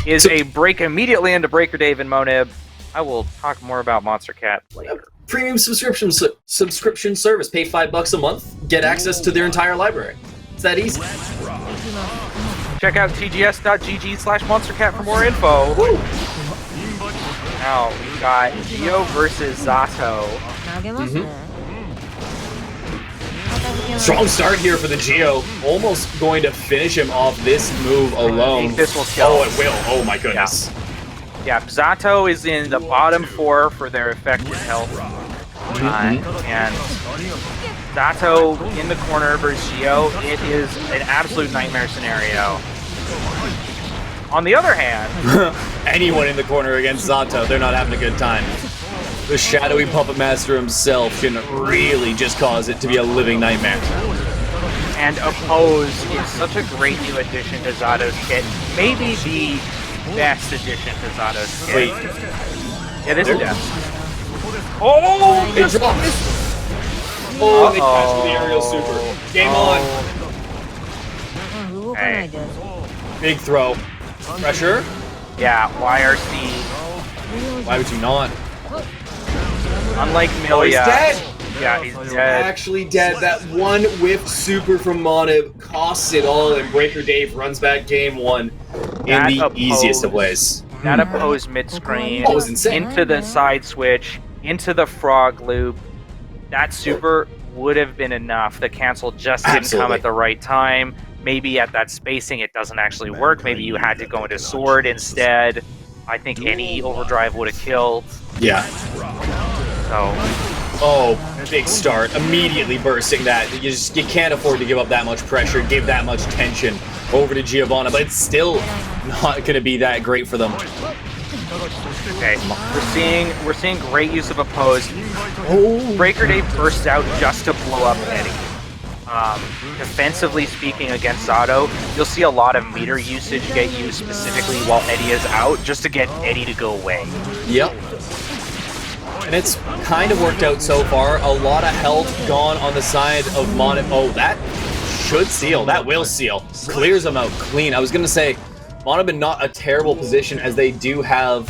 is a break immediately into BRKRDAVE and MONIB. I will talk more about Monster Cat later. Premium subscription service. Pay $5 a month. Get access to their entire library. It's that easy. Check out tgs.gg/monstercat for more info. Woo. Now we got Gio versus Zato. Strong start here for the Gio. Almost going to finish him off this move alone. I think this will kill. Oh, it will. Oh my goodness. Yeah, Zato is in the bottom 4 for their effective health. And Zato in the corner versus Gio, it is an absolute nightmare scenario. On the other hand, anyone in the corner against Zato, they're not having a good time. The shadowy puppet master himself can really just cause it to be a living nightmare. And Oppose is such a great new addition to Zato's kit. Maybe the best addition to Zato's kit. Wait. Yeah, this is death. Oh! It dropped! Oh, they catch the aerial super. Game on! Hey. Big throw. Pressure? Yeah, YRC. Why would you not? Unlike Oh, Milia. he's dead! Yeah, he's dead. Actually dead. That one whiff super from MONIB costs it all, and BRKRDAVE runs back game 1 in the easiest of ways. That Oppose mid-screen, Oh, it was insane. into the side switch, into the frog loop. That super would have been enough. The cancel just didn't come at the right time. Maybe at that spacing it doesn't actually work. Maybe you had to go into sword instead. I think any overdrive would have killed. Yeah. So. Oh, big start. Immediately bursting that. You can't afford to give up that much pressure, give that much tension over to Giovanna, but it's still not going to be that great for them. Okay, we're seeing great use of Oppose. BRKRDAVE bursts out just to blow up Eddie. Defensively speaking against Zato, you'll see a lot of meter usage get used specifically while Eddie is out, just to get Eddie to go away. Yep. And it's kind of worked out so far. A lot of health gone on the side of MONIB. Oh, that should seal. That will seal. Clears them out clean. I was going to say, MONIB in not a terrible position as they do have,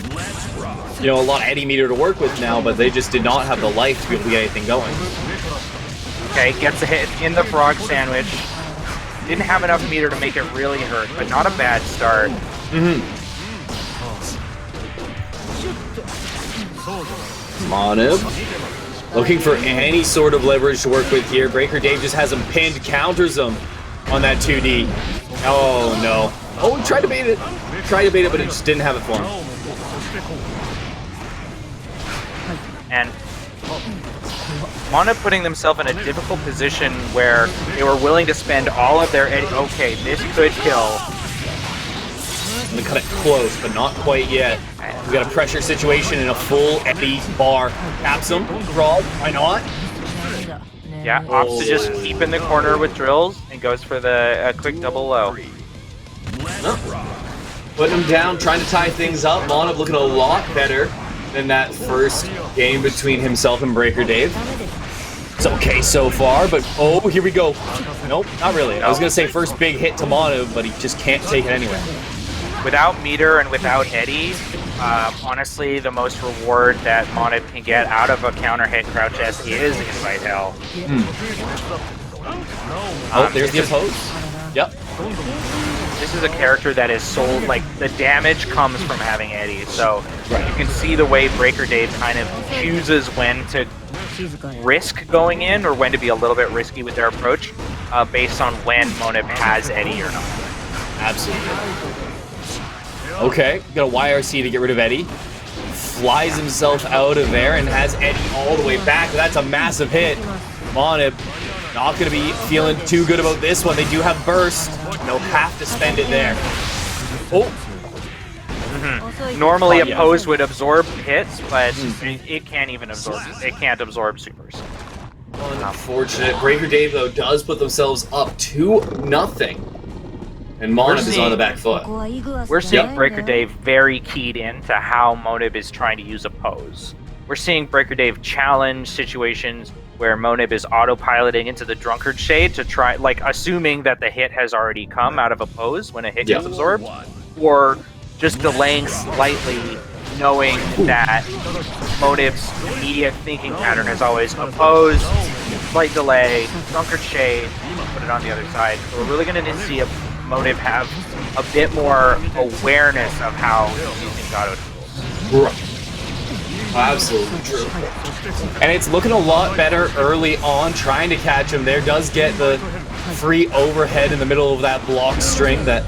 you know, a lot of Eddie meter to work with now, but they just did not have the life to be able to get anything going. Okay, gets a hit in the frog sandwich. Didn't have enough meter to make it really hurt, but not a bad start. MONIB looking for any sort of leverage to work with here. BRKRDAVE just has him pinned, counters him on that 2D. Oh no. Oh, he tried to bait it. Tried to bait it, but it just didn't have it for him. And MONIB putting themselves in a difficult position where they were willing to spend all of their Eddie. Okay, this could kill. I'm gonna cut it close, but not quite yet. We got a pressure situation in a full Eddie bar. Caps him. Frog. Why not? Yeah, opts to just keep in the corner with drills and goes for the quick double low. No. Putting him down, trying to tie things up. MONIB looking a lot better than that first game between himself and BRKRDAVE. It's okay so far, but oh, here we go. Nope, not really. I was gonna say first big hit to MONIB, but he just can't take it anyway. Without meter and without Eddie, honestly, the most reward that MONIB can get out of a counter hit crouch S is Invite Hell. Oh, there's the Oppose. Yep. This is a character that is sold, like, the damage comes from having Eddie, so you can see the way BRKRDAVE kind of chooses when to risk going in or when to be a little bit risky with their approach based on when MONIB has Eddie or not. Absolutely. Okay, got a YRC to get rid of Eddie. Flies himself out of there and has Eddie all the way back. That's a massive hit. MONIB not going to be feeling too good about this one. They do have burst. They'll have to spend it there. Oh. Normally, Oppose would absorb hits, but it can't even absorb. It can't absorb supers. Unfortunate. BRKRDAVE though does put themselves up 2-0. And MONIB is on the back foot. We're seeing BRKRDAVE very keyed into how MONIB is trying to use Oppose. We're seeing BRKRDAVE challenge situations where MONIB is autopiloting into the Drunkard Shade to try, like, assuming that the hit has already come out of Oppose when a hit gets absorbed, or just delaying slightly, knowing that MONIB's immediate thinking pattern is always oppose, slight delay, drunkard shade, put it on the other side. So we're really going to see a MONIB have a bit more awareness of how he's using auto tools. Right. Absolutely true. And it's looking a lot better early on, trying to catch him there. Does get the free overhead in the middle of that block string that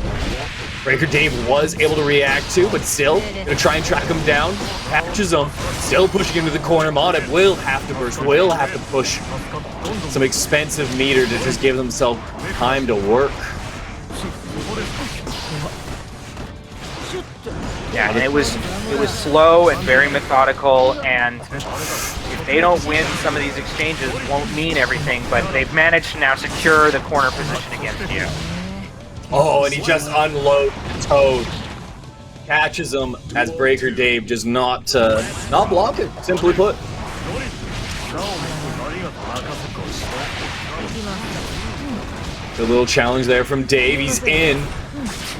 BRKRDAVE was able to react to, but still gonna try and track him down. Catches him, still pushing him to the corner. MONIB will have to burst, will have to push some expensive meter to just give themselves time to work. Yeah, and it was slow and very methodical, and if they don't win some of these exchanges, it won't mean everything, but they've managed to now secure the corner position against you. Oh, and he just unloads Toad. Catches him as BRKRDAVE just not block it, simply put. The little challenge there from Dave. He's in,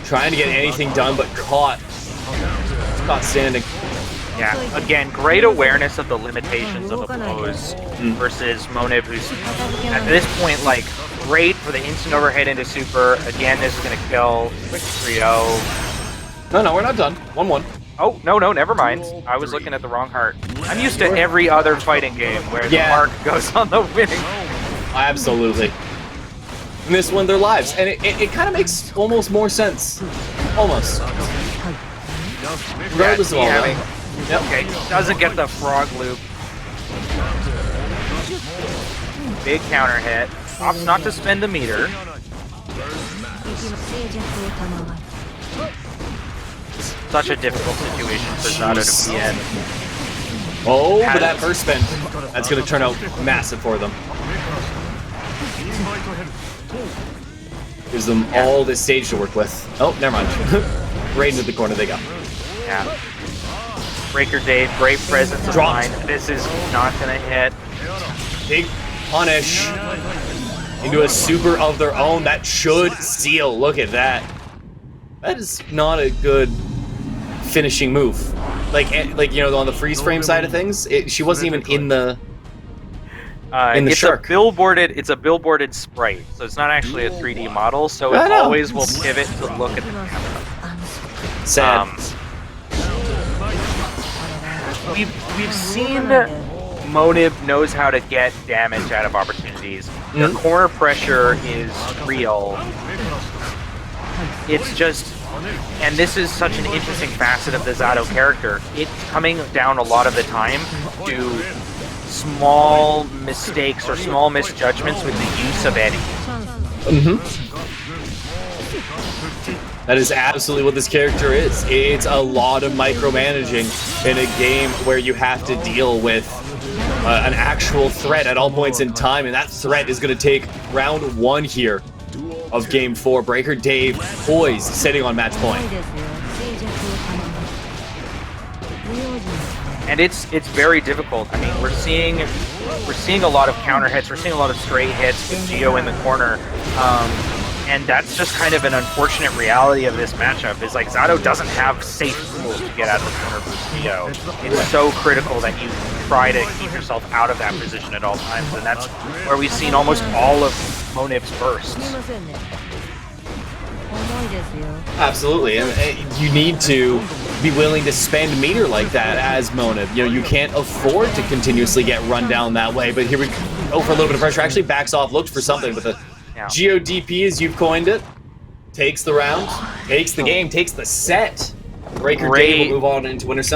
trying to get anything done, but caught standing. Yeah, again, great awareness of the limitations of oppose versus MONIB, who's at this point, like, great for the instant overhead into super. Again, this is going to kill. Quick 3-0. No, we're not done. 1-1. Oh, no, never mind. I was looking at the wrong heart. I'm used to every other fighting game where the mark goes on the winning. Absolutely. In this one, they're lives, and it kind of makes almost more sense. Almost. Regardless of all that. Yep. Okay, doesn't get the frog loop. Big counter hit. Opts not to spend the meter. Such a difficult situation for Zato to be in. Oh, but that first spin, that's going to turn out massive for them. Gives them all this stage to work with. Oh, never mind. Right into the corner they go. Yeah. BRKRDAVE, great presence of mind. This is not going to hit. Big punish into a super of their own. That should seal. Look at that. That is not a good finishing move. Like you know, on the freeze frame side of things, she wasn't even in the shark. It's a billboarded sprite, so it's not actually a 3D model. So it always will pivot to look at the camera. Sad. We've seen MONIB knows how to get damage out of opportunities. Their corner pressure is real. It's just, and this is such an interesting facet of the Zato character. It's coming down a lot of the time to small mistakes or small misjudgments with the use of Eddie. That is absolutely what this character is. It's a lot of micromanaging in a game where you have to deal with an actual threat at all points in time, and that threat is going to take round 1 here of Game 4. BRKRDAVE poised, sitting on match point. And it's very difficult. I mean, we're seeing a lot of counter hits. We're seeing a lot of straight hits with Geo in the corner. And that's just kind of an unfortunate reality of this matchup, is like Zato doesn't have safe tools to get out of the corner for Geo. It's so critical that you try to keep yourself out of that position at all times, and that's where we've seen almost all of MONIB's bursts. Absolutely, and you need to be willing to spend meter like that as MONIB. You know, you can't afford to continuously get run down that way, but here we go for a little bit of pressure. Actually backs off, looked for something, but the GODP, as you've coined it, takes the round, takes the game, takes the set. BRKRDAVE will move on into winner semi.